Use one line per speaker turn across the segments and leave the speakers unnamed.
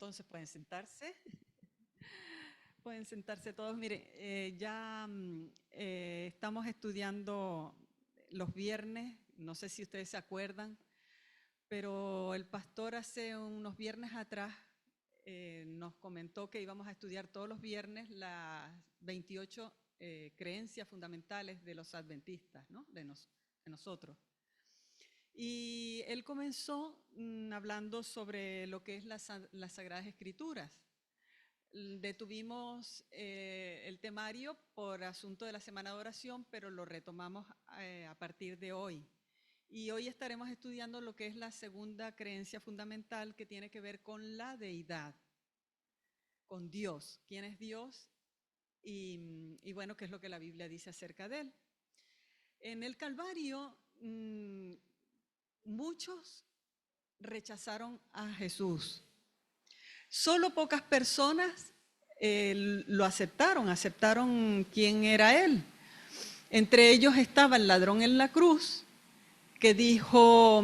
entonces pueden sentarse. Pueden sentarse todos. Miren, estamos estudiando los viernes, no sé si ustedes se acuerdan, pero el pastor hace unos viernes atrás nos comentó que íbamos a estudiar todos los viernes las 28 creencias fundamentales de los adventistas, ¿no? de nosotros. Y él comenzó hablando sobre lo que es las Sagradas Escrituras. Detuvimos el temario por asunto de la Semana de Oración, pero lo retomamos a partir de hoy. Y hoy estaremos estudiando lo que es la segunda creencia fundamental, que tiene que ver con la deidad, con Dios. ¿Quién es Dios? Y bueno, ¿qué es lo que la Biblia dice acerca de él? En el Calvario, muchos rechazaron a Jesús. Solo pocas personas lo aceptaron quién era él. Entre ellos estaba el ladrón en la cruz, que dijo,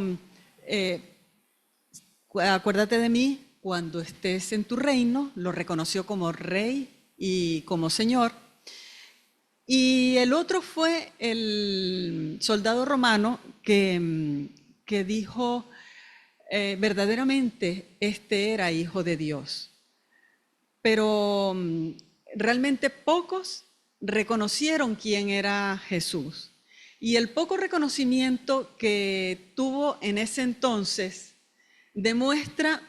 acuérdate de mí cuando estés en tu reino. Lo reconoció como rey y como señor. Y el otro fue el soldado romano que dijo, verdaderamente este era hijo de Dios. Pero realmente pocos reconocieron quién era Jesús. Y el poco reconocimiento que tuvo en ese entonces demuestra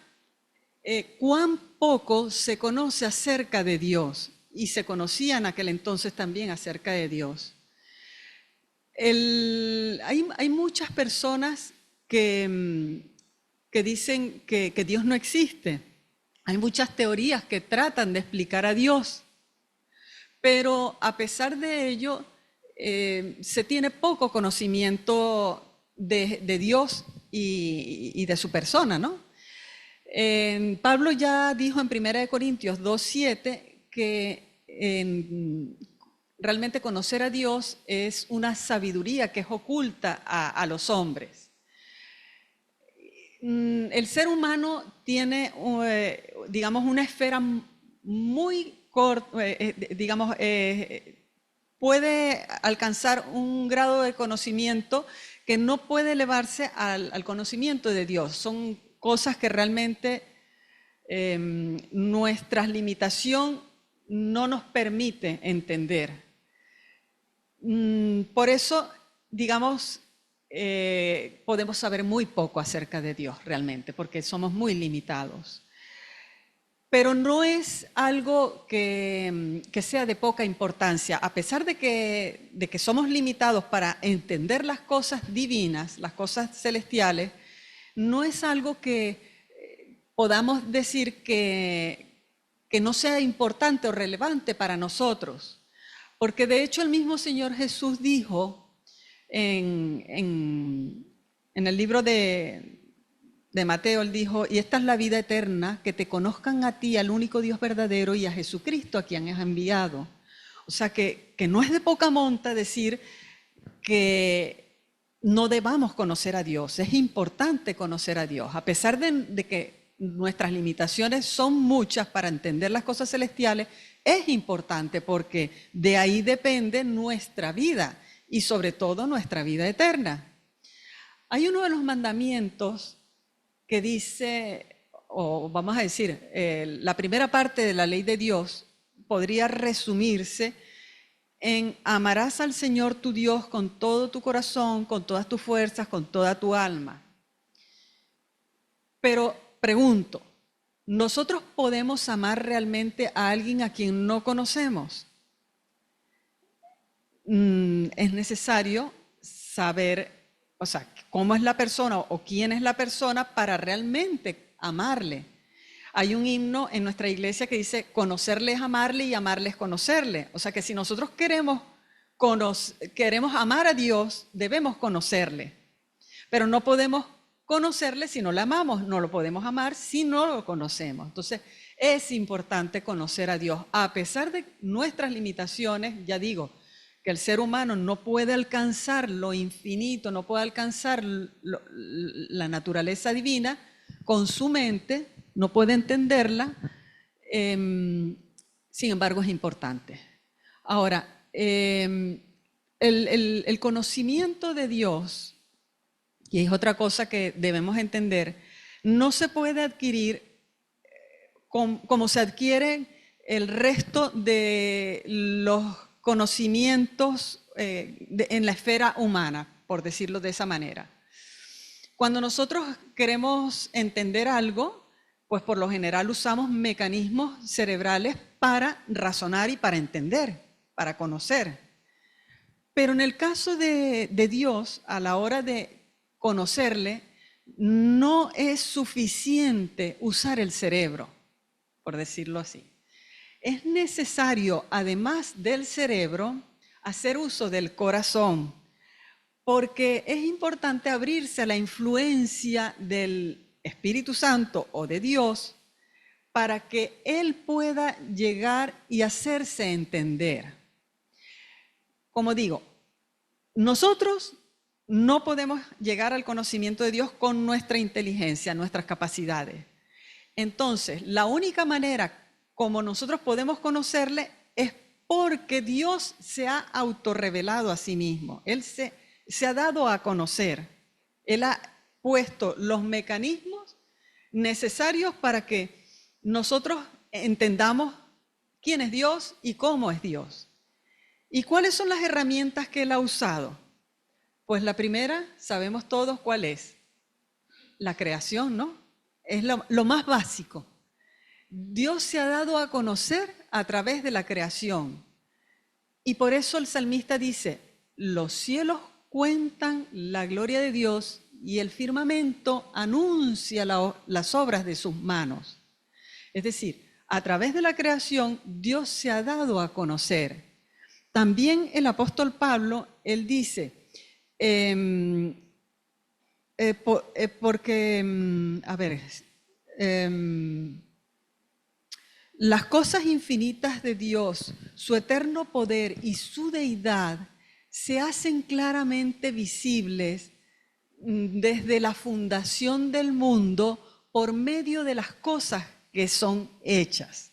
cuán poco se conoce acerca de Dios, y se conocía en aquel entonces también acerca de Dios. Hay muchas personas que dicen que Dios no existe. Hay muchas teorías que tratan de explicar a Dios, pero a pesar de ello, se tiene poco conocimiento de Dios y de su persona, ¿no? Pablo ya dijo en 1 Corintios 2:7 que realmente conocer a Dios es una sabiduría que es oculta a los hombres. El ser humano tiene, digamos, una esfera muy corta, puede alcanzar un grado de conocimiento que no puede elevarse al conocimiento de Dios. Son cosas que realmente nuestra limitación no nos permite entender. Por eso, digamos, podemos saber muy poco acerca de Dios realmente, porque somos muy limitados. Pero no es algo que sea de poca importancia. A pesar de que somos limitados para entender las cosas divinas, las cosas celestiales, no es algo que podamos decir que no sea importante o relevante para nosotros. Porque de hecho el mismo Señor Jesús dijo en el libro de Mateo, él dijo, y esta es la vida eterna, que te conozcan a ti, al único Dios verdadero, y a Jesucristo, a quien has enviado. O sea que no es de poca monta decir que no debamos conocer a Dios. Es importante conocer a Dios, a pesar de que nuestras limitaciones son muchas para entender las cosas celestiales. Es importante porque de ahí depende nuestra vida y sobre todo nuestra vida eterna. Hay uno de los mandamientos que dice, o vamos a decir, la primera parte de la ley de Dios podría resumirse en: amarás al Señor tu Dios con todo tu corazón, con todas tus fuerzas, con toda tu alma. Pero pregunto, ¿nosotros podemos amar realmente a alguien a quien no conocemos? Es necesario saber, o sea, cómo es la persona o quién es la persona para realmente amarle. Hay un himno en nuestra iglesia que dice: conocerle es amarle y amarle es conocerle. O sea que si nosotros queremos amar a Dios, debemos conocerle. Pero no podemos conocerle si no le amamos, no lo podemos amar si no lo conocemos. Entonces es importante conocer a Dios. A pesar de nuestras limitaciones, ya digo, que el ser humano no puede alcanzar lo infinito, no puede alcanzar la naturaleza divina con su mente, no puede entenderla, sin embargo es importante. Ahora, el conocimiento de Dios, y es otra cosa que debemos entender, no se puede adquirir como se adquiere el resto de los conocimientos en la esfera humana, por decirlo de esa manera. Cuando nosotros queremos entender algo, pues por lo general usamos mecanismos cerebrales para razonar y para entender, para conocer. Pero en el caso de Dios, a la hora de conocerle, no es suficiente usar el cerebro, por decirlo así. Es necesario, además del cerebro, hacer uso del corazón, porque es importante abrirse a la influencia del Espíritu Santo o de Dios para que Él pueda llegar y hacerse entender. Como digo, nosotros no podemos llegar al conocimiento de Dios con nuestra inteligencia, nuestras capacidades. Entonces, la única manera como nosotros podemos conocerle es porque Dios se ha autorrevelado a sí mismo. Él se ha dado a conocer. Él ha puesto los mecanismos necesarios para que nosotros entendamos quién es Dios y cómo es Dios. ¿Y cuáles son las herramientas que Él ha usado? Pues la primera, sabemos todos cuál es. La creación, ¿no? Es lo más básico. Dios se ha dado a conocer a través de la creación. Y por eso el salmista dice, los cielos cuentan la gloria de Dios y el firmamento anuncia las obras de sus manos. Es decir, a través de la creación Dios se ha dado a conocer. También el apóstol Pablo, él dice, las cosas infinitas de Dios, su eterno poder y su deidad se hacen claramente visibles desde la fundación del mundo por medio de las cosas que son hechas.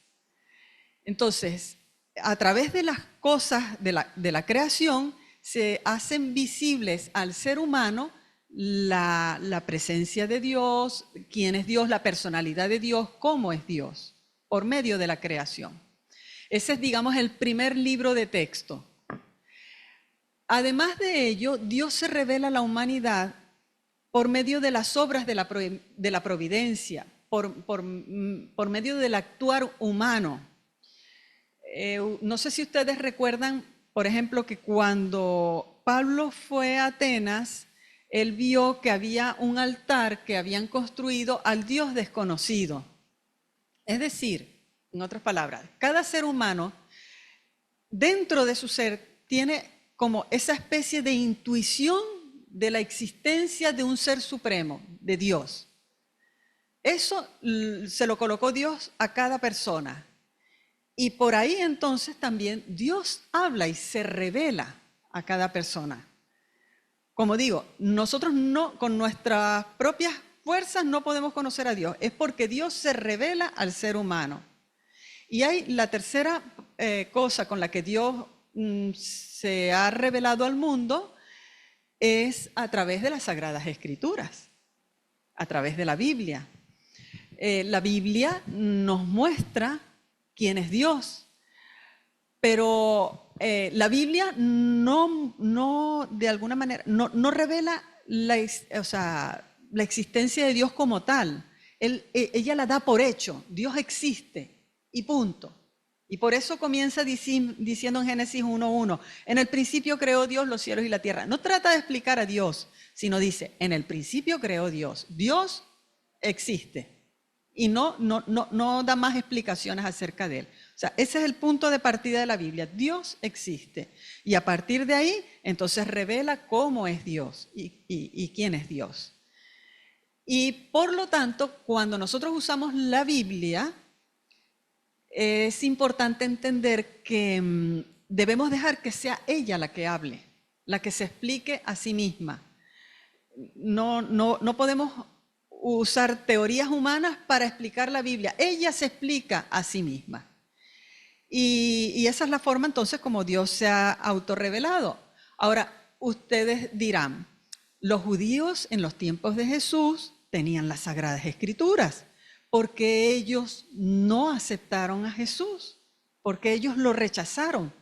Entonces, a través de las cosas de la creación se hacen visibles al ser humano la presencia de Dios, quién es Dios, la personalidad de Dios, cómo es Dios, por medio de la creación. Ese es, digamos, el primer libro de texto. Además de ello, Dios se revela a la humanidad por medio de las obras de la providencia, por medio del actuar humano. No sé si ustedes recuerdan, por ejemplo, que cuando Pablo fue a Atenas, él vio que había un altar que habían construido al Dios desconocido. Es decir, en otras palabras, cada ser humano dentro de su ser tiene como esa especie de intuición de la existencia de un ser supremo, de Dios. Eso se lo colocó Dios a cada persona. Y por ahí entonces también Dios habla y se revela a cada persona. Como digo, nosotros no, con nuestras propias fuerzas no podemos conocer a Dios. Es porque Dios se revela al ser humano. Y hay la tercera cosa con la que Dios se ha revelado al mundo es a través de las Sagradas Escrituras, a través de la Biblia. La Biblia nos muestra quién es Dios, pero la Biblia no de alguna manera, no revela la existencia de Dios como tal. Ella la da por hecho, Dios existe y punto. Y por eso comienza diciendo en Génesis 1:1, en el principio creó Dios los cielos y la tierra. No trata de explicar a Dios, sino dice, en el principio creó Dios. Dios existe. Y no da más explicaciones acerca de él. O sea, ese es el punto de partida de la Biblia. Dios existe. Y a partir de ahí, entonces revela cómo es Dios y quién es Dios. Y por lo tanto, cuando nosotros usamos la Biblia, es importante entender que debemos dejar que sea ella la que hable, la que se explique a sí misma. No podemos usar teorías humanas para explicar la Biblia. Ella se explica a sí misma. Y esa es la forma entonces como Dios se ha autorrevelado. Ahora, ustedes dirán, los judíos en los tiempos de Jesús tenían las Sagradas Escrituras, porque ellos no aceptaron a Jesús, porque ellos lo rechazaron.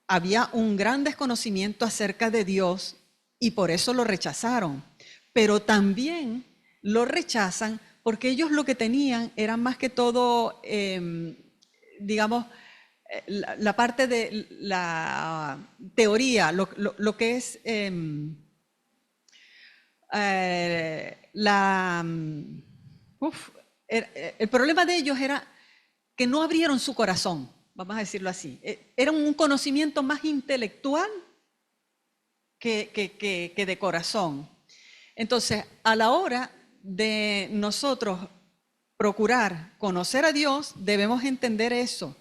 Había un gran desconocimiento acerca de Dios y por eso lo rechazaron, pero también lo rechazan porque ellos lo que tenían era más que todo, la parte de la teoría, lo que es el problema de ellos era que no abrieron su corazón, vamos a decirlo así. Era un conocimiento más intelectual que de corazón. Entonces, a la hora de nosotros procurar conocer a Dios, debemos entender eso.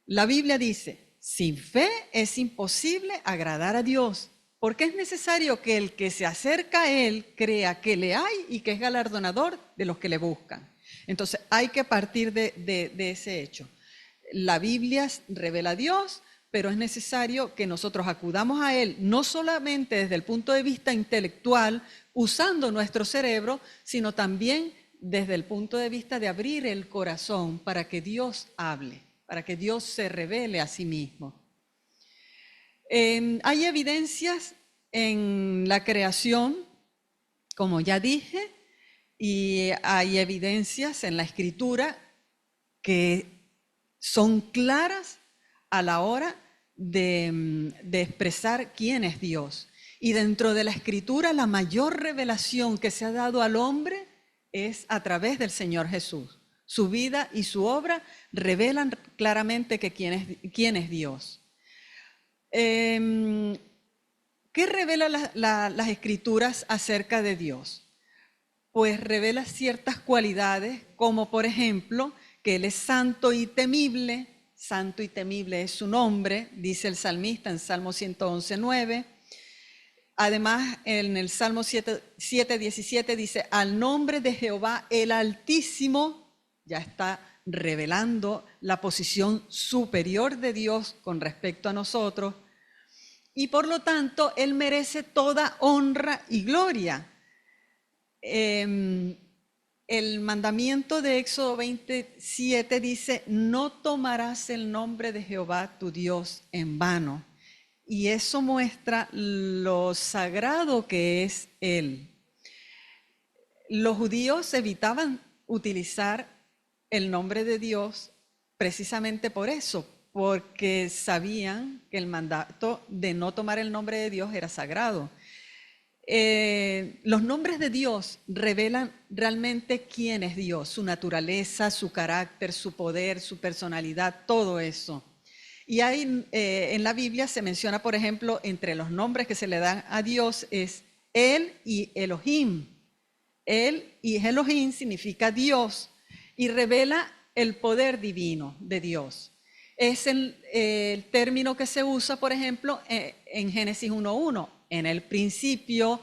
La Biblia dice, sin fe es imposible agradar a Dios, porque es necesario que el que se acerca a Él crea que le hay y que es galardonador de los que le buscan. Entonces, hay que partir de ese hecho. La Biblia revela a Dios, pero es necesario que nosotros acudamos a Él, no solamente desde el punto de vista intelectual, usando nuestro cerebro, sino también desde el punto de vista de abrir el corazón para que Dios hable, para que Dios se revele a sí mismo. Hay evidencias en la creación, como ya dije, y hay evidencias en la Escritura que son claras a la hora de expresar quién es Dios. Y dentro de la Escritura, la mayor revelación que se ha dado al hombre es a través del Señor Jesús. Su vida y su obra revelan claramente que quién es Dios. ¿Qué revela las Escrituras acerca de Dios? Pues revela ciertas cualidades, como por ejemplo, que Él es santo y temible. Santo y temible es su nombre, dice el salmista en Salmo 111:9. Además, en el Salmo 7:17 dice, al nombre de Jehová el Altísimo, ya está revelando la posición superior de Dios con respecto a nosotros. Y por lo tanto, Él merece toda honra y gloria. El mandamiento de Éxodo 27 dice, no tomarás el nombre de Jehová tu Dios en vano. Y eso muestra lo sagrado que es Él. Los judíos evitaban utilizar el nombre de Dios precisamente por eso, porque sabían que el mandato de no tomar el nombre de Dios era sagrado. Los nombres de Dios revelan realmente quién es Dios, su naturaleza, su carácter, su poder, su personalidad, todo eso. Y hay, en la Biblia se menciona, por ejemplo, entre los nombres que se le dan a Dios es Él y Elohim. Él y Elohim significa Dios y revela el poder divino de Dios. Es el término que se usa, por ejemplo, en Génesis 1:1. En el principio,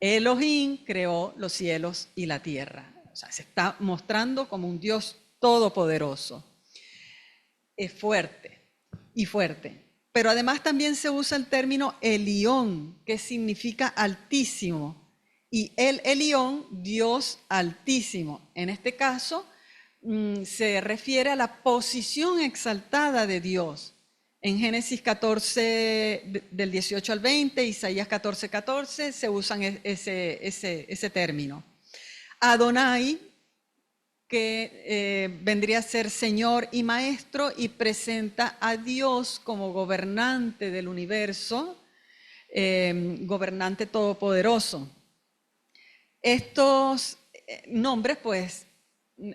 Elohim creó los cielos y la tierra. O sea, se está mostrando como un Dios todopoderoso. Es fuerte y fuerte. Pero además también se usa el término Elión, que significa altísimo. Y el Elión, Dios altísimo. En este caso, se refiere a la posición exaltada de Dios. En Génesis 14, del 18 al 20, Isaías 14:14, se usan ese término. Adonai, que vendría a ser Señor y Maestro, y presenta a Dios como gobernante del universo, gobernante todopoderoso. Estos nombres, pues,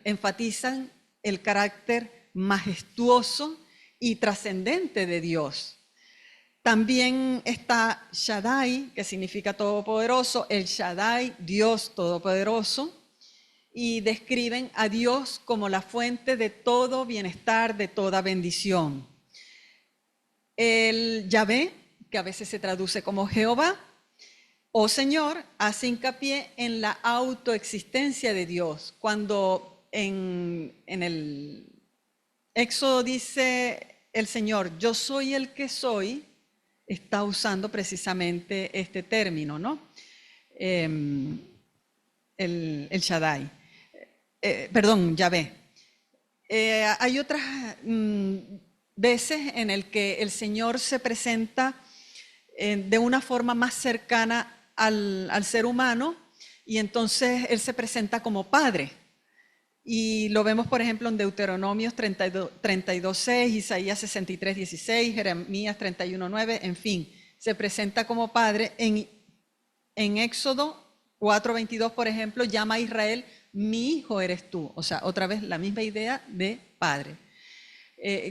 enfatizan el carácter majestuoso y trascendente de Dios. También está Shaddai, que significa todopoderoso, el Shaddai, Dios todopoderoso, y describen a Dios como la fuente de todo bienestar, de toda bendición. El Yahvé, que a veces se traduce como Jehová, Oh Señor, hace hincapié en la autoexistencia de Dios. Cuando en el Éxodo dice el Señor, yo soy el que soy, está usando precisamente este término, ¿no? El Shaddai. Perdón, Yahvé. Hay otras veces en el que el Señor se presenta de una forma más cercana al ser humano, y entonces Él se presenta como Padre. Y lo vemos, por ejemplo, en Deuteronomios 32:6, Isaías 63:16, Jeremías 31:9, en fin, se presenta como Padre. En Éxodo 4:22, por ejemplo, llama a Israel, mi hijo eres tú. O sea, otra vez la misma idea de Padre.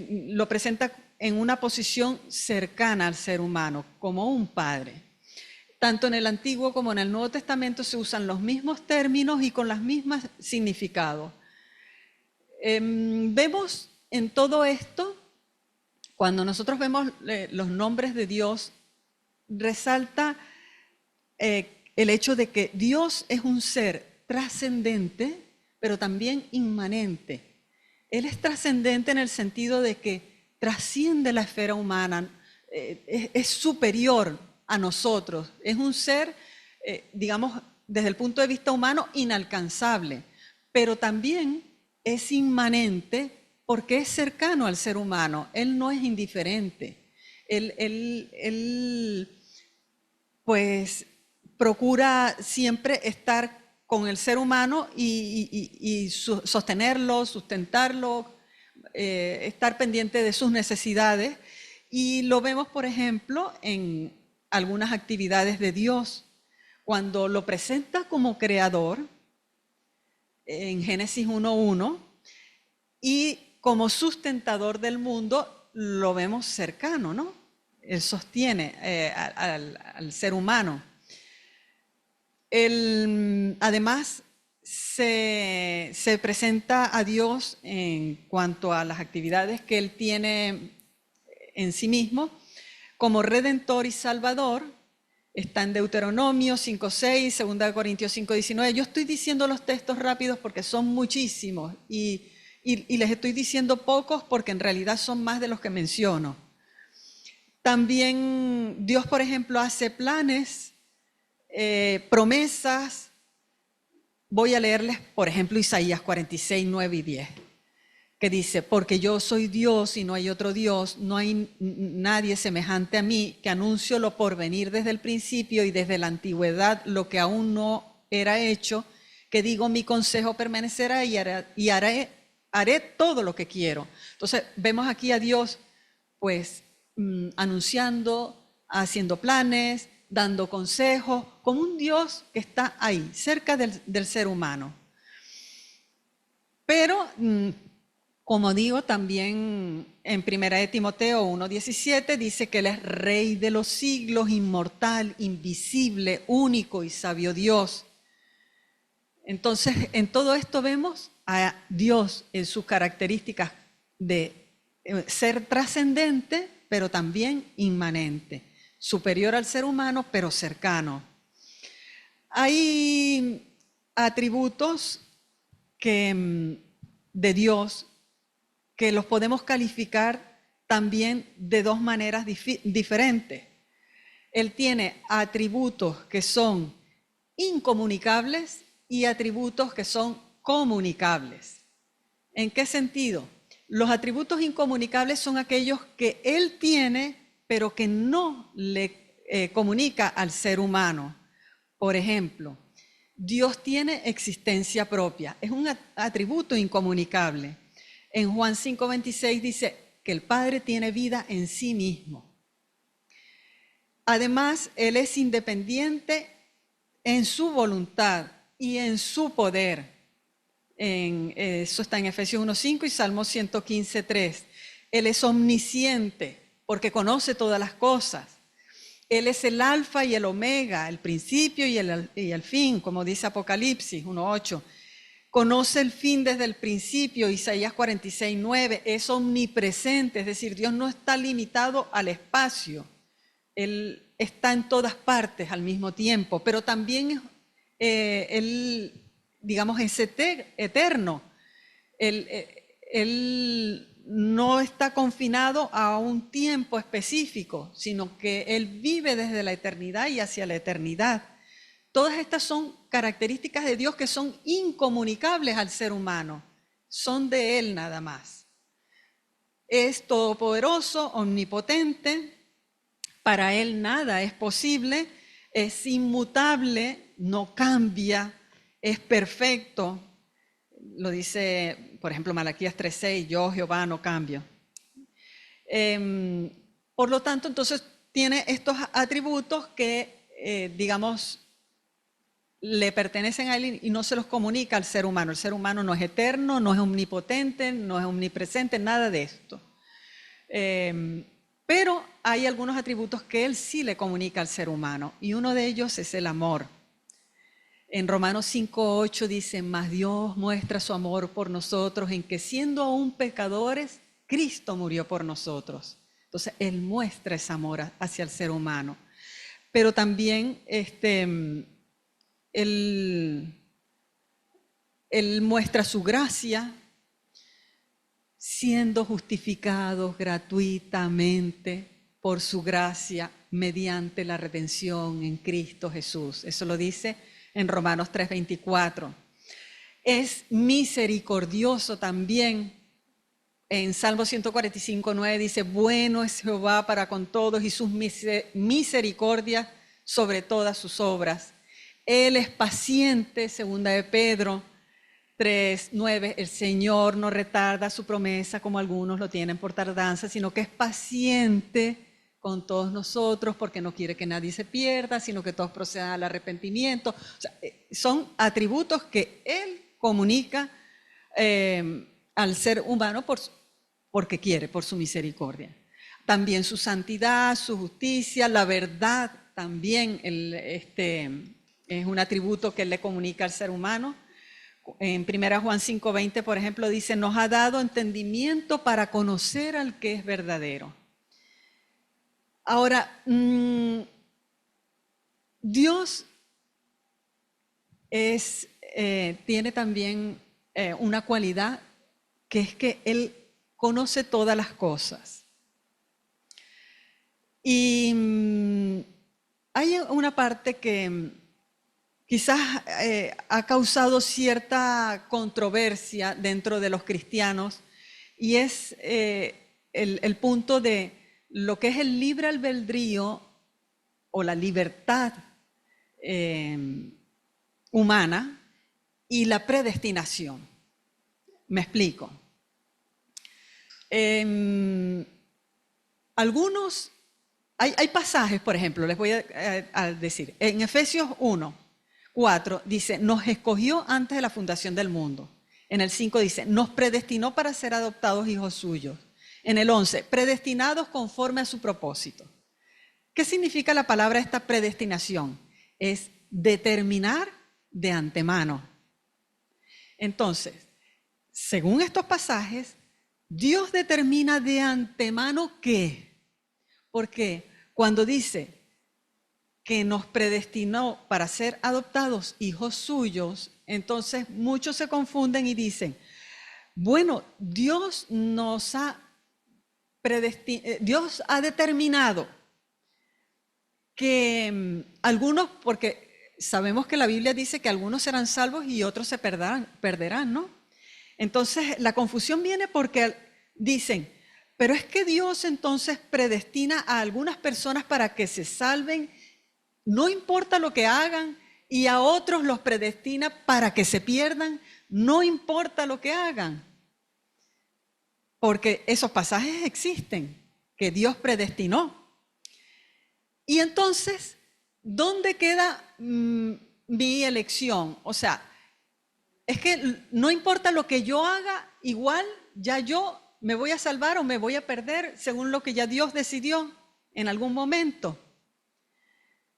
Lo presenta en una posición cercana al ser humano, como un Padre. Tanto en el Antiguo como en el Nuevo Testamento se usan los mismos términos y con los mismos significados. Vemos en todo esto, cuando nosotros vemos los nombres de Dios, resalta el hecho de que Dios es un ser trascendente, pero también inmanente. Él es trascendente en el sentido de que trasciende la esfera humana, es superior a nosotros, es un ser, digamos, desde el punto de vista humano, inalcanzable, pero también es inmanente porque es cercano al ser humano. Él no es indiferente. Él pues procura siempre estar con el ser humano y sostenerlo, sustentarlo, estar pendiente de sus necesidades. Y lo vemos, por ejemplo, en algunas actividades de Dios. Cuando lo presenta como creador, en Génesis 1:1, y como sustentador del mundo, lo vemos cercano, ¿no? Él sostiene al ser humano. Además, se presenta a Dios en cuanto a las actividades que Él tiene en sí mismo como Redentor y Salvador. Está en Deuteronomio 5:6, 2 Corintios 5:19. Yo estoy diciendo los textos rápidos porque son muchísimos y les estoy diciendo pocos porque en realidad son más de los que menciono. También Dios, por ejemplo, hace planes, promesas. Voy a leerles, por ejemplo, Isaías 46:9 y 10, que dice, porque yo soy Dios y no hay otro Dios, no hay nadie semejante a mí, que anuncio lo por venir desde el principio y desde la antigüedad lo que aún no era hecho, que digo mi consejo permanecerá y haré todo lo que quiero. Entonces vemos aquí a Dios pues anunciando, haciendo planes, dando consejos, como un Dios que está ahí, cerca del ser humano. Pero como digo, también en 1 de Timoteo 1:17 dice que Él es Rey de los siglos, inmortal, invisible, único y sabio Dios. Entonces, en todo esto vemos a Dios en sus características de ser trascendente, pero también inmanente, superior al ser humano, pero cercano. Hay atributos de Dios que los podemos calificar también de dos maneras diferentes. Él tiene atributos que son incomunicables y atributos que son comunicables. ¿En qué sentido? Los atributos incomunicables son aquellos que Él tiene, pero que no le comunica al ser humano. Por ejemplo, Dios tiene existencia propia, es un atributo incomunicable. En Juan 5:26 dice que el Padre tiene vida en sí mismo. Además, Él es independiente en su voluntad y en su poder. Eso está en Efesios 1:5 y Salmo 115:3. Él es omnisciente porque conoce todas las cosas. Él es el alfa y el omega, el principio y el fin, como dice Apocalipsis 1:8. Conoce el fin desde el principio, Isaías 46:9. Es omnipresente, es decir, Dios no está limitado al espacio. Él está en todas partes al mismo tiempo, pero también Él, digamos, es eterno. Él no está confinado a un tiempo específico, sino que Él vive desde la eternidad y hacia la eternidad. Todas estas son características de Dios que son incomunicables al ser humano, son de Él nada más. Es todopoderoso, omnipotente, para Él nada es posible, es inmutable, no cambia, es perfecto. Lo dice, por ejemplo, Malaquías 3:6, yo Jehová no cambio. Por lo tanto, entonces tiene estos atributos que, digamos, le pertenecen a Él y no se los comunica al ser humano. El ser humano no es eterno, no es omnipotente, no es omnipresente, nada de esto. Pero hay algunos atributos que Él sí le comunica al ser humano y uno de ellos es el amor. En Romanos 5:8 dice, mas Dios muestra su amor por nosotros en que siendo aún pecadores, Cristo murió por nosotros. Entonces, Él muestra ese amor hacia el ser humano. Pero también Él muestra su gracia, siendo justificados gratuitamente por su gracia mediante la redención en Cristo Jesús. Eso lo dice en Romanos 3:24. Es misericordioso también. En Salmo 145:9 dice, bueno es Jehová para con todos y sus misericordias sobre todas sus obras. Él es paciente, segunda de Pedro 3:9, el Señor no retarda su promesa como algunos lo tienen por tardanza, sino que es paciente con todos nosotros porque no quiere que nadie se pierda, sino que todos procedan al arrepentimiento. O sea, son atributos que Él comunica al ser humano porque quiere, por su misericordia. También su santidad, su justicia, la verdad también es un atributo que Él le comunica al ser humano. En 1 Juan 5:20, por ejemplo, dice, nos ha dado entendimiento para conocer al que es verdadero. Ahora, Dios tiene también una cualidad que es que Él conoce todas las cosas. Y hay una parte que quizás ha causado cierta controversia dentro de los cristianos y es el punto de lo que es el libre albedrío o la libertad humana y la predestinación. Me explico. Hay pasajes, por ejemplo, les voy a decir, en Efesios 1:4 dice, nos escogió antes de la fundación del mundo. En el 5 dice, nos predestinó para ser adoptados hijos suyos. En el 11, predestinados conforme a su propósito. ¿Qué significa la palabra esta predestinación? Es determinar de antemano. Entonces, según estos pasajes, Dios determina de antemano qué. Porque cuando dice que nos predestinó para ser adoptados hijos suyos, entonces muchos se confunden y dicen, bueno, Dios Dios ha determinado que algunos, porque sabemos que la Biblia dice que algunos serán salvos y otros se perderán, ¿no? Entonces la confusión viene porque dicen, pero es que Dios entonces predestina a algunas personas para que se salven, no importa lo que hagan, y a otros los predestina para que se pierdan, no importa lo que hagan. Porque esos pasajes existen, que Dios predestinó. Y entonces, ¿dónde queda mi elección? O sea, es que no importa lo que yo haga, igual ya yo me voy a salvar o me voy a perder según lo que ya Dios decidió en algún momento.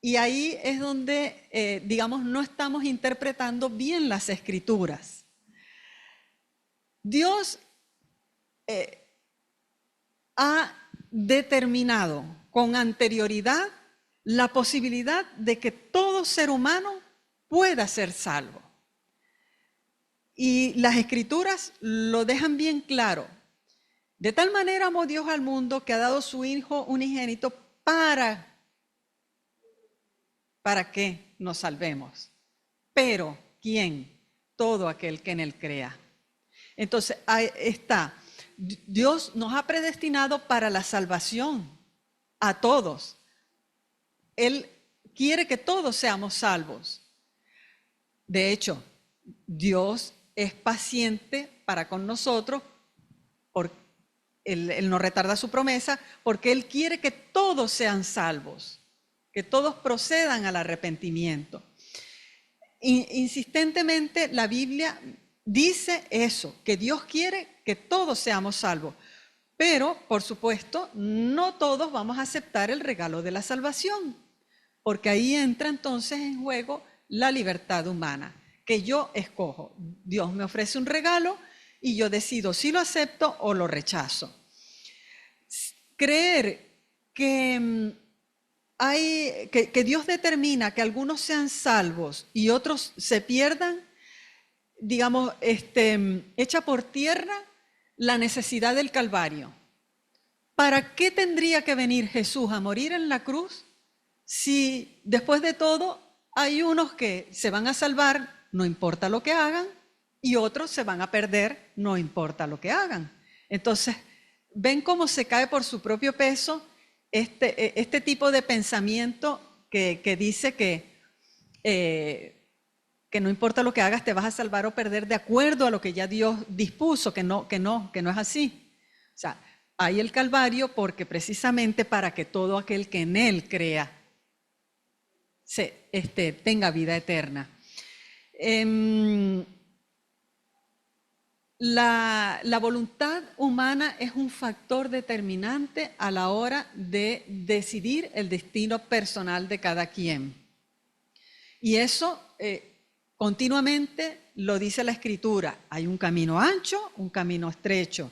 Y ahí es donde, digamos, no estamos interpretando bien las Escrituras. Dios ha determinado con anterioridad la posibilidad de que todo ser humano pueda ser salvo. Y las Escrituras lo dejan bien claro. De tal manera amó Dios al mundo que ha dado su Hijo unigénito para que nos salvemos. Pero, ¿quién? Todo aquel que en él crea. Entonces, ahí está. Dios nos ha predestinado para la salvación a todos. Él quiere que todos seamos salvos. De hecho, Dios es paciente para con nosotros, él no retarda su promesa, porque Él quiere que todos sean salvos, que todos procedan al arrepentimiento. Insistentemente la Biblia dice eso, que Dios quiere que todos seamos salvos. Pero, por supuesto, no todos vamos a aceptar el regalo de la salvación, porque ahí entra entonces en juego la libertad humana, que yo escojo. Dios me ofrece un regalo y yo decido si lo acepto o lo rechazo. Creer que que Dios determina que algunos sean salvos y otros se pierdan, digamos, echa por tierra la necesidad del Calvario. ¿Para qué tendría que venir Jesús a morir en la cruz si después de todo hay unos que se van a salvar, no importa lo que hagan, y otros se van a perder, no importa lo que hagan? Entonces, ven cómo se cae por su propio peso este tipo de pensamiento que dice que no importa lo que hagas, te vas a salvar o perder de acuerdo a lo que ya Dios dispuso, que no es así. O sea, hay el Calvario porque precisamente para que todo aquel que en Él crea tenga vida eterna. La voluntad humana es un factor determinante a la hora de decidir el destino personal de cada quien. Y eso continuamente lo dice la Escritura. Hay un camino ancho, un camino estrecho.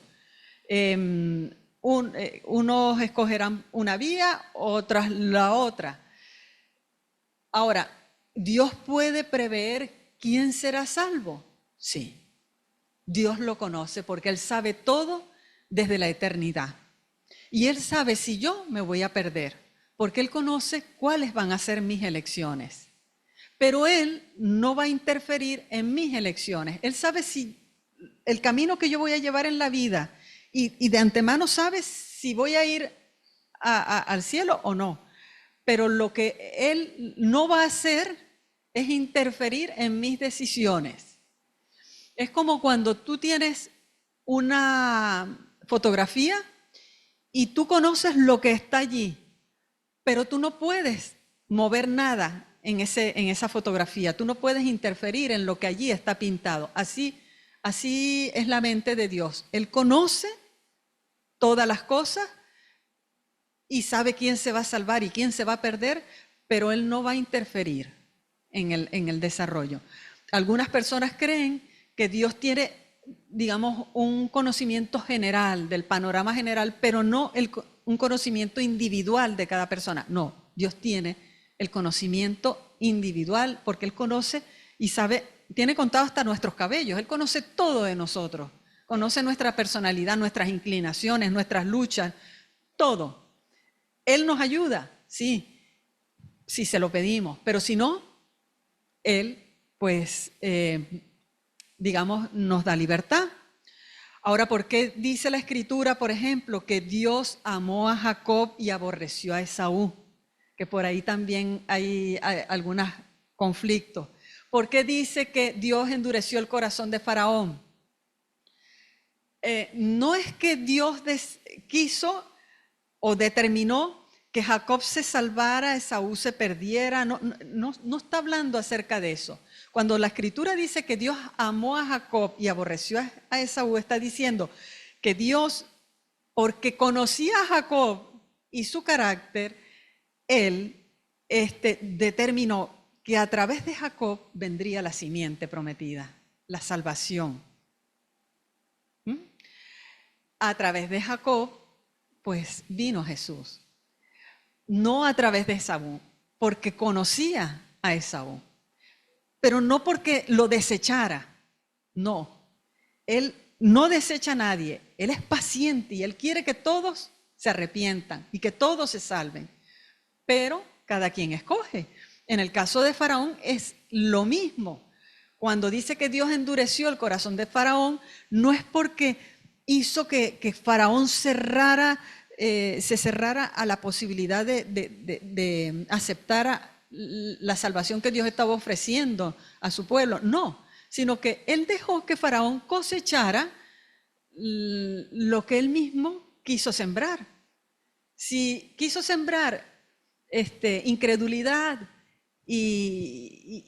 Unos escogerán una vía, otras la otra. Ahora, ¿Dios puede prever quién será salvo? Sí. Dios lo conoce porque Él sabe todo desde la eternidad. Y Él sabe si yo me voy a perder, porque Él conoce cuáles van a ser mis elecciones. Pero Él no va a interferir en mis elecciones. Él sabe si el camino que yo voy a llevar en la vida y de antemano sabe si voy a ir al cielo o no. Pero lo que Él no va a hacer es interferir en mis decisiones. Es como cuando tú tienes una fotografía y tú conoces lo que está allí, pero tú no puedes mover nada en esa fotografía. Tú no puedes interferir en lo que allí está pintado. Así es la mente de Dios. Él conoce todas las cosas y sabe quién se va a salvar y quién se va a perder, pero Él no va a interferir en el desarrollo. Algunas personas creen que Dios tiene, digamos, un conocimiento general, del panorama general, pero no un conocimiento individual de cada persona. No, Dios tiene el conocimiento individual porque Él conoce y sabe, tiene contado hasta nuestros cabellos. Él conoce todo de nosotros. Conoce nuestra personalidad, nuestras inclinaciones, nuestras luchas, todo. Él nos ayuda, sí, si se lo pedimos, pero si no, Él, pues, digamos, nos da libertad. Ahora, ¿por qué dice la Escritura, por ejemplo, que Dios amó a Jacob y aborreció a Esaú? Que por ahí también hay algunos conflictos. ¿Por qué dice que Dios endureció el corazón de Faraón? No es que Dios quiso o determinó que Jacob se salvara, Esaú se perdiera. No está hablando acerca de eso. Cuando la Escritura dice que Dios amó a Jacob y aborreció a Esaú, está diciendo que Dios, porque conocía a Jacob y su carácter, Él determinó que a través de Jacob vendría la simiente prometida, la salvación. A través de Jacob, pues vino Jesús. no a través de Esaú, porque conocía a Esaú, pero no porque lo desechara, no. Él no desecha a nadie, Él es paciente y Él quiere que todos se arrepientan y que todos se salven, pero cada quien escoge. En el caso de Faraón es lo mismo. Cuando dice que Dios endureció el corazón de Faraón, no es porque hizo que Faraón se cerrara a la posibilidad de aceptar la salvación que Dios estaba ofreciendo a su pueblo, no, sino que Él dejó que Faraón cosechara lo que Él mismo quiso sembrar. Si quiso sembrar incredulidad y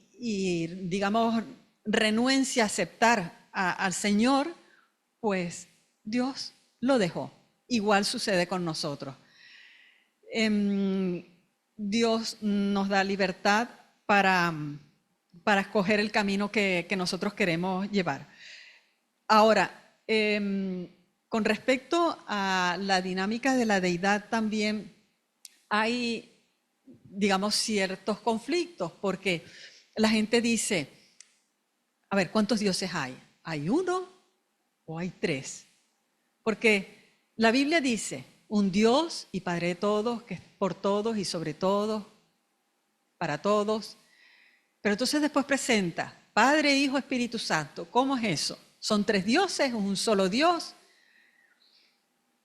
digamos, renuencia a aceptar al Señor, pues Dios lo dejó. Igual sucede con nosotros. Dios nos da libertad para escoger el camino que nosotros queremos llevar. Ahora, con respecto a la dinámica de la deidad también hay, digamos, ciertos conflictos, porque la gente dice, a ver, ¿cuántos dioses hay? ¿Hay uno o hay tres? Porque la Biblia dice, un Dios y Padre de todos, que es por todos y sobre todos, para todos. Pero entonces después presenta, Padre, Hijo, Espíritu Santo. ¿Cómo es eso? ¿Son tres dioses o un solo Dios?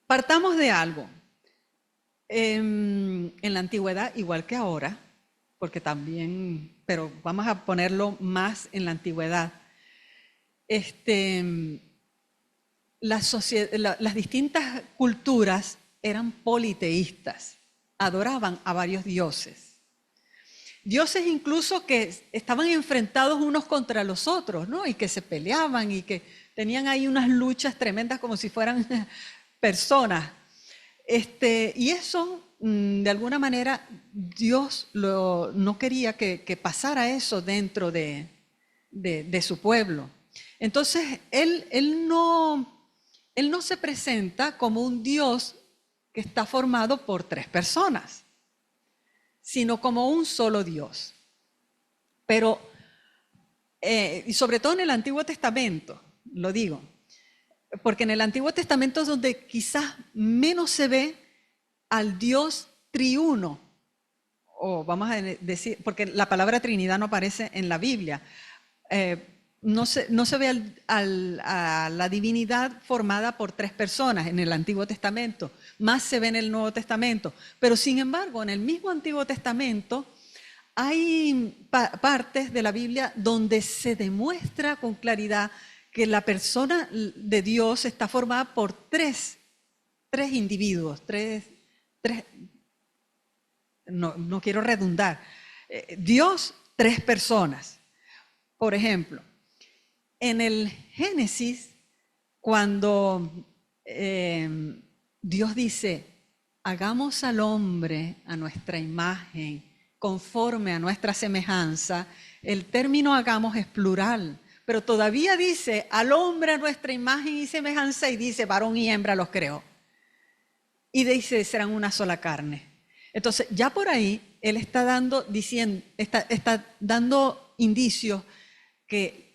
Partamos de algo. En la antigüedad, igual que ahora, porque también, pero vamos a ponerlo más en la antigüedad, las distintas culturas eran politeístas, adoraban a varios dioses. Dioses incluso que estaban enfrentados unos contra los otros, ¿no? Y que se peleaban y que tenían ahí unas luchas tremendas como si fueran personas. Y eso, de alguna manera, Dios no quería que pasara eso dentro de su pueblo. Entonces, Él no se presenta como un Dios que está formado por tres personas, sino como un solo Dios. Pero, y sobre todo en el Antiguo Testamento, lo digo, porque en el Antiguo Testamento es donde quizás menos se ve al Dios triuno, o vamos a decir, porque la palabra Trinidad no aparece en la Biblia, no se ve a la divinidad formada por tres personas en el Antiguo Testamento, más se ve en el Nuevo Testamento, pero sin embargo en el mismo Antiguo Testamento hay partes de la Biblia donde se demuestra con claridad que la persona de Dios está formada por tres individuos, no quiero redundar, Dios, tres personas. Por ejemplo, en el Génesis, cuando Dios dice, hagamos al hombre a nuestra imagen, conforme a nuestra semejanza, el término hagamos es plural, pero todavía dice al hombre a nuestra imagen y semejanza y dice varón y hembra los creó. Y dice serán una sola carne. Entonces ya por ahí él está dando, está dando indicios que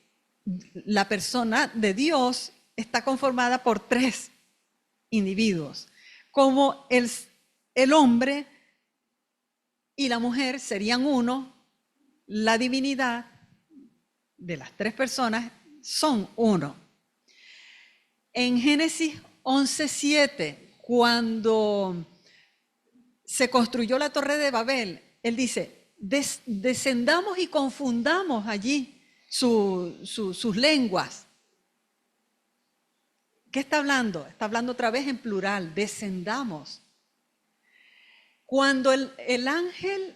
la persona de Dios está conformada por tres individuos, como el hombre y la mujer serían uno, la divinidad de las tres personas son uno. En Génesis 11:7, cuando se construyó la Torre de Babel, él dice, descendamos y confundamos allí sus lenguas. ¿Qué está hablando? Está hablando otra vez en plural, descendamos. Cuando el ángel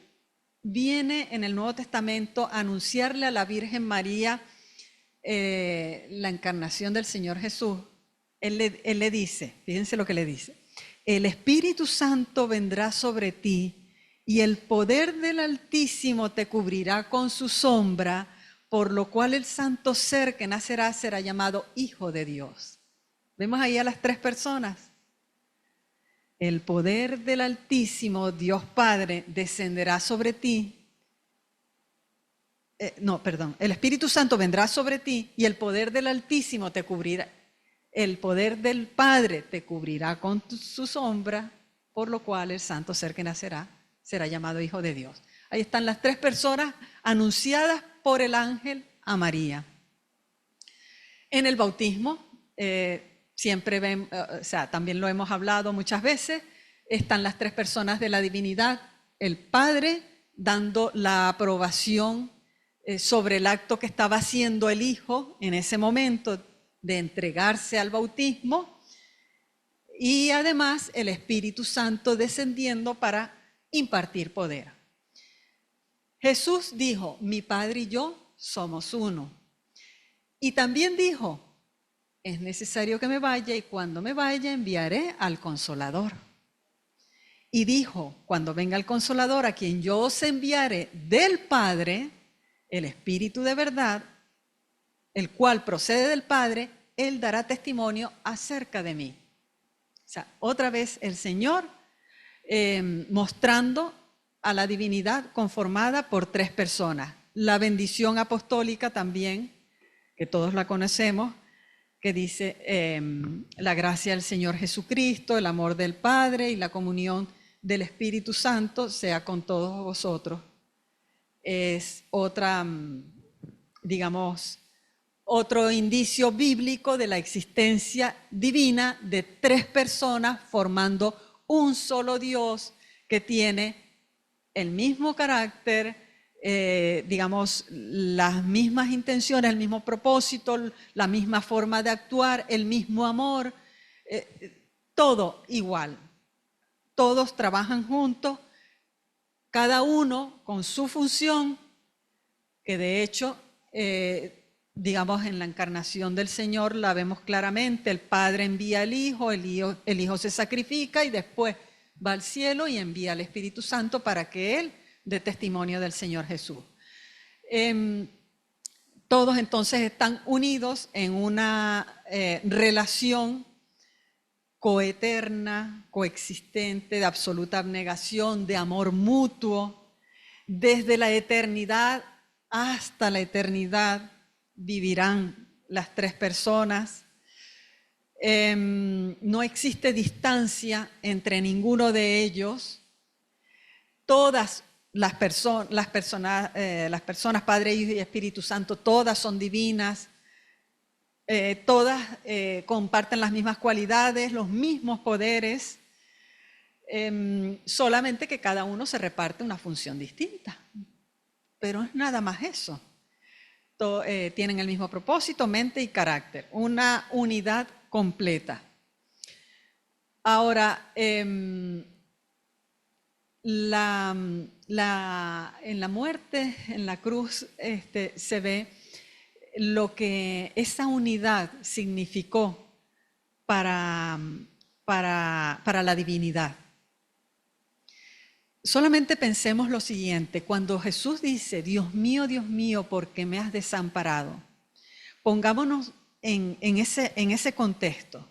viene en el Nuevo Testamento a anunciarle a la Virgen María la encarnación del Señor Jesús, él le dice, fíjense lo que le dice, el Espíritu Santo vendrá sobre ti y el poder del Altísimo te cubrirá con su sombra, por lo cual el santo ser que nacerá será llamado Hijo de Dios. Vemos ahí a las tres personas. el poder del Altísimo, Dios Padre, descenderá sobre ti. El Espíritu Santo vendrá sobre ti y el poder del Altísimo te cubrirá. El poder del Padre te cubrirá con su sombra, por lo cual el santo ser que nacerá será llamado Hijo de Dios. Ahí están las 3 personas anunciadas por el ángel a María. En el bautismo, siempre ven, también lo hemos hablado muchas veces, están las 3 personas de la divinidad, el Padre dando la aprobación sobre el acto que estaba haciendo el Hijo en ese momento de entregarse al bautismo, y además el Espíritu Santo descendiendo para impartir poder. Jesús dijo, mi Padre y yo somos uno. Y también dijo, es necesario que me vaya y cuando me vaya enviaré al Consolador. Y dijo, cuando venga el Consolador a quien yo os enviaré del Padre, el Espíritu de verdad, el cual procede del Padre, Él dará testimonio acerca de mí. O sea, otra vez el Señor mostrando a la divinidad conformada por 3 personas. La bendición apostólica también, que todos la conocemos, que dice la gracia del Señor Jesucristo, el amor del Padre y la comunión del Espíritu Santo sea con todos vosotros. Es otra, digamos, otro indicio bíblico de la existencia divina de 3 personas formando un solo Dios que tiene el mismo carácter, digamos, las mismas intenciones, el mismo propósito, la misma forma de actuar, el mismo amor, todo igual. Todos trabajan juntos, cada uno con su función, que de hecho, digamos, en la encarnación del Señor la vemos claramente. El Padre envía al Hijo, el Hijo se sacrifica y después va al cielo y envía al Espíritu Santo para que Él dé testimonio del Señor Jesús. Todos entonces están unidos en una relación coeterna, coexistente, de absoluta abnegación, de amor mutuo. Desde la eternidad hasta la eternidad vivirán las 3 personas. No existe distancia entre ninguno de ellos. Todas las personas, Padre, Hijo y Espíritu Santo, todas son divinas. Todas comparten las mismas cualidades, los mismos poderes, solamente que cada uno se reparte una función distinta. Pero es nada más eso. Tienen el mismo propósito, mente y carácter, una unidad completa. Ahora, en la muerte, en la cruz, se ve lo que esa unidad significó para la divinidad. Solamente pensemos lo siguiente, cuando Jesús dice, Dios mío, ¿por qué me has desamparado? Pongámonos en ese contexto.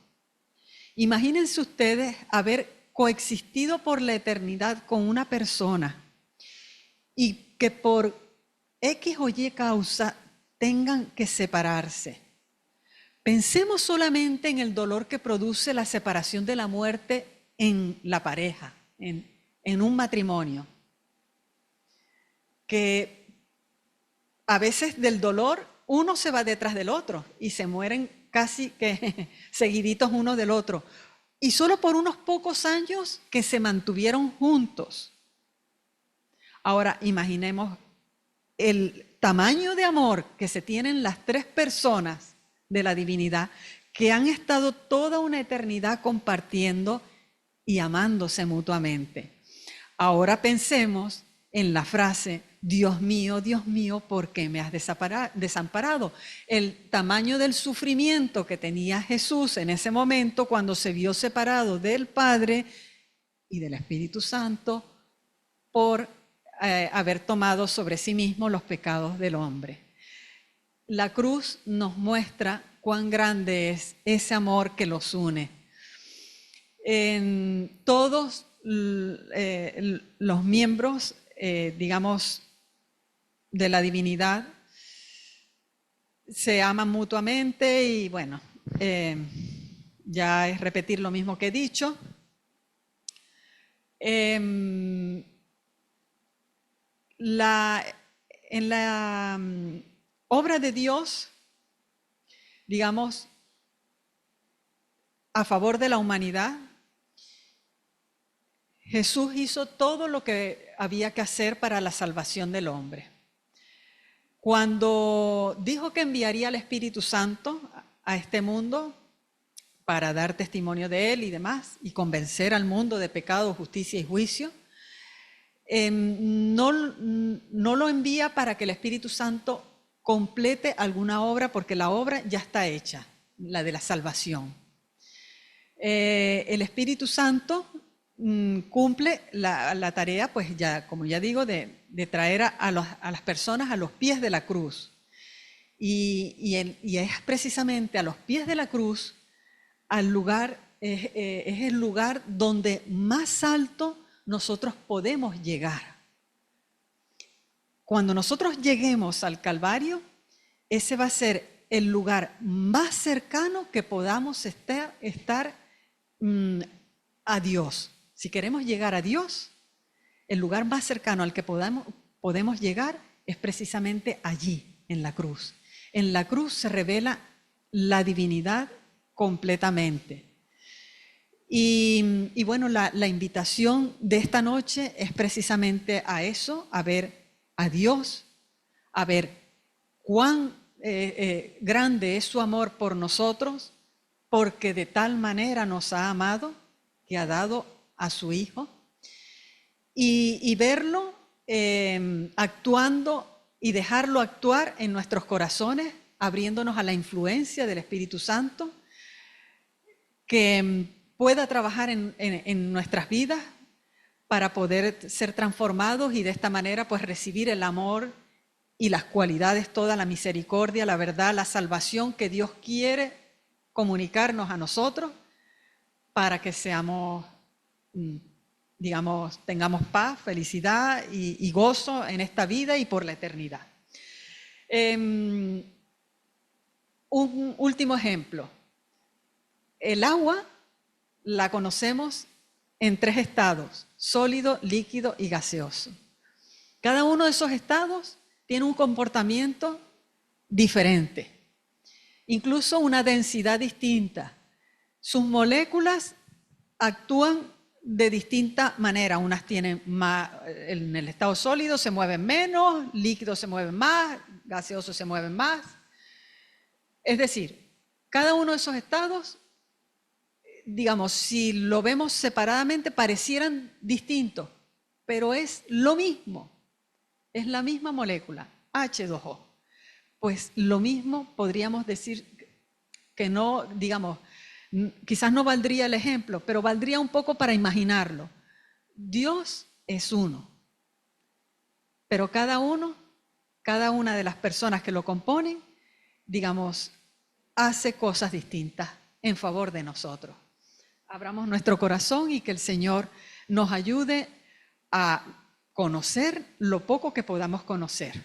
Imagínense ustedes haber coexistido por la eternidad con una persona y que por X o Y causa tengan que separarse. Pensemos solamente en el dolor que produce la separación de la muerte en la pareja, en un matrimonio. Que a veces del dolor uno se va detrás del otro y se mueren casi que seguiditos uno del otro. Y solo por unos pocos años que se mantuvieron juntos. Ahora imaginemos el tamaño de amor que se tienen las 3 personas de la divinidad que han estado toda una eternidad compartiendo y amándose mutuamente. Ahora pensemos en la frase, Dios mío, ¿por qué me has desamparado? El tamaño del sufrimiento que tenía Jesús en ese momento cuando se vio separado del Padre y del Espíritu Santo por haber tomado sobre sí mismo los pecados del hombre. La cruz nos muestra cuán grande es ese amor que los une. todos los miembros, digamos, de la divinidad se aman mutuamente y bueno, ya es repetir lo mismo que he dicho. En la obra de Dios, digamos, a favor de la humanidad, Jesús hizo todo lo que había que hacer para la salvación del hombre. Cuando dijo que enviaría al Espíritu Santo a este mundo para dar testimonio de Él y demás, y convencer al mundo de pecado, justicia y juicio, no lo envía para que el Espíritu Santo complete alguna obra, porque la obra ya está hecha, la de la salvación. El Espíritu Santo cumple la tarea, pues ya, como ya digo, de traer a las personas a los pies de la cruz. Y es precisamente a los pies de la cruz, al lugar, es el lugar donde más alto nosotros podemos llegar. Cuando nosotros lleguemos al Calvario, ese va a ser el lugar más cercano que podamos estar a Dios. Si queremos llegar a Dios, el lugar más cercano al que podemos llegar es precisamente allí, en la cruz. En la cruz se revela la divinidad completamente. Y bueno, la invitación de esta noche es precisamente a eso, a ver a Dios, a ver cuán grande es su amor por nosotros, porque de tal manera nos ha amado que ha dado a su Hijo, y verlo actuando y dejarlo actuar en nuestros corazones, abriéndonos a la influencia del Espíritu Santo, que pueda trabajar en nuestras vidas para poder ser transformados y de esta manera pues recibir el amor y las cualidades, toda la misericordia, la verdad, la salvación que Dios quiere comunicarnos a nosotros para que seamos, digamos, tengamos paz, felicidad y gozo en esta vida y por la eternidad. Un último ejemplo. El agua la conocemos en 3 estados: sólido, líquido y gaseoso. Cada uno de esos estados tiene un comportamiento diferente, incluso una densidad distinta. Sus moléculas actúan de distinta manera. Unas tienen más, en el estado sólido se mueven menos, líquidos se mueven más, gaseosos se mueven más. Es decir, cada uno de esos estados, digamos, si lo vemos separadamente, parecieran distintos, pero es lo mismo, es la misma molécula, H2O. Pues lo mismo podríamos decir que no, digamos, quizás no valdría el ejemplo, pero valdría un poco para imaginarlo. Dios es uno, pero cada una de las personas que lo componen, digamos, hace cosas distintas en favor de nosotros. Abramos nuestro corazón y que el Señor nos ayude a conocer lo poco que podamos conocer,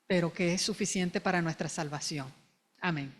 pero que es suficiente para nuestra salvación. Amén.